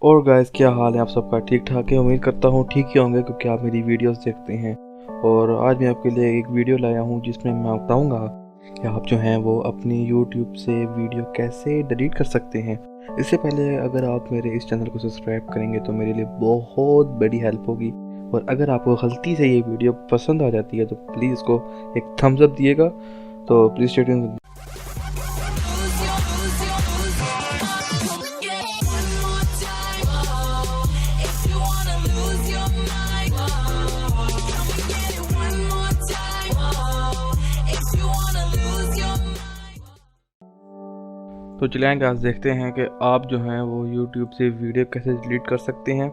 और गाइस, क्या हाल है आप सबका? ठीक ठाक है? उम्मीद करता हूँ ठीक ही होंगे क्योंकि आप मेरी वीडियोस देखते हैं। और आज मैं आपके लिए एक वीडियो लाया हूँ जिसमें मैं बताऊँगा कि आप जो हैं वो अपनी यूट्यूब से वीडियो कैसे डिलीट कर सकते हैं। इससे पहले अगर आप मेरे इस चैनल को सब्सक्राइब करेंगे तो मेरे लिए बहुत बड़ी हेल्प होगी। और अगर आपको गलती से ये वीडियो पसंद आ जाती है तो प्लीज़ इसको एक थम्स अप दिएगा। तो प्लीज़ स्टे ट्यून्ड। तो चलें आज देखते हैं कि आप जो हैं वो YouTube से वीडियो कैसे डिलीट कर सकते हैं।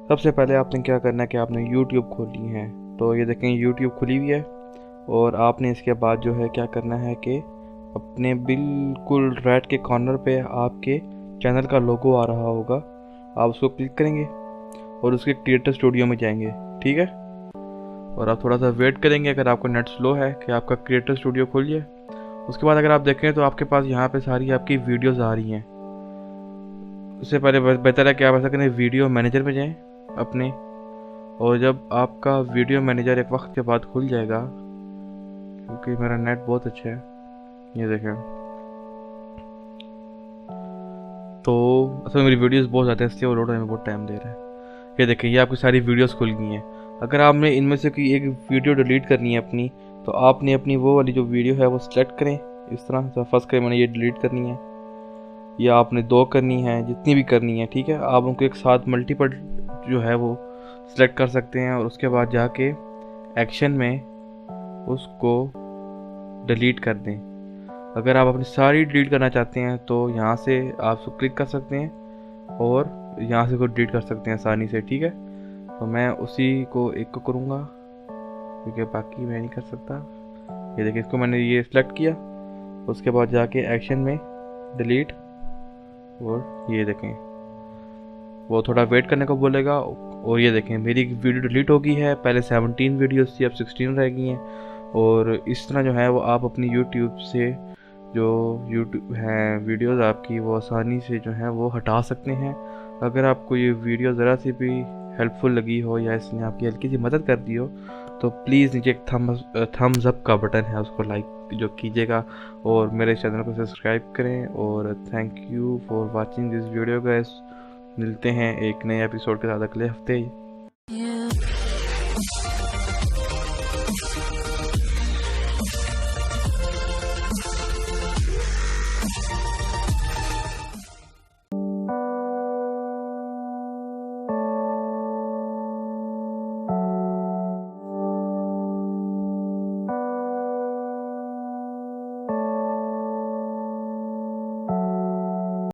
सबसे पहले आपने क्या करना है कि आपने YouTube खोलनी है। तो ये देखें YouTube खुली हुई है। और आपने इसके बाद जो है क्या करना है कि अपने बिल्कुल राइट के कॉर्नर पे आपके चैनल का लोगो आ रहा होगा, आप उसको क्लिक करेंगे और उसके क्रिएटर स्टूडियो में जाएंगे। ठीक है। और आप थोड़ा सा वेट करेंगे अगर आपका नेट स्लो है कि आपका क्रिएटर स्टूडियो खोल जाए। उसके बाद अगर आप देखें तो आपके पास यहाँ पे सारी आपकी वीडियोस आ रही हैं। उससे पहले बेहतर है कि आप ऐसा करें, वीडियो मैनेजर में जाएं अपने। और जब आपका वीडियो मैनेजर एक वक्त के बाद खुल जाएगा, क्योंकि मेरा नेट बहुत अच्छा है, ये देखें, तो असल में मेरी वीडियोस बहुत ज़्यादा इसलिए वो लोड होने में बहुत टाइम दे रहा है। ये देखें, ये आपकी सारी वीडियोस खुल गई हैं। अगर आपने इनमें से कोई एक वीडियो डिलीट करनी है अपनी, तो आपने अपनी वो वाली जो वीडियो है वो सिलेक्ट करें इस तरह से। फर्स्ट करें, मैंने ये डिलीट करनी है, या आपने 2 करनी है, जितनी भी करनी है। ठीक है। आप उनको एक साथ मल्टीपल जो है वो सिलेक्ट कर सकते हैं और उसके बाद जाके एक्शन में उसको डिलीट कर दें। अगर आप अपनी सारी डिलीट करना चाहते हैं तो यहाँ से आप उसको क्लिक कर सकते हैं और यहाँ से को डिलीट कर सकते हैं आसानी से। ठीक है। तो मैं उसी को एक को करूँगा क्योंकि बाकी मैं नहीं कर सकता। ये देखिए, इसको मैंने ये सिलेक्ट किया, उसके बाद जाके एक्शन में डिलीट, और ये देखें वो थोड़ा वेट करने को बोलेगा। और ये देखें मेरी वीडियो डिलीट हो गई है। पहले 17 वीडियोस थी, अब 16 रह गई हैं। और इस तरह जो है वो आप अपनी यूट्यूब से जो यूट्यूब हैं वीडियोस आपकी वो आसानी से जो है वो हटा सकते हैं। अगर आपको ये वीडियो ज़रा सी भी हेल्पफुल लगी हो या इसने आपकी हल्की सी मदद कर दी हो तो प्लीज़ नीचे एक थम्स अप का बटन है, उसको लाइक जो कीजिएगा और मेरे चैनल को सब्सक्राइब करें। और thank you for watching this video guys. मिलते हैं एक नए एपिसोड के साथ अगले हफ्ते।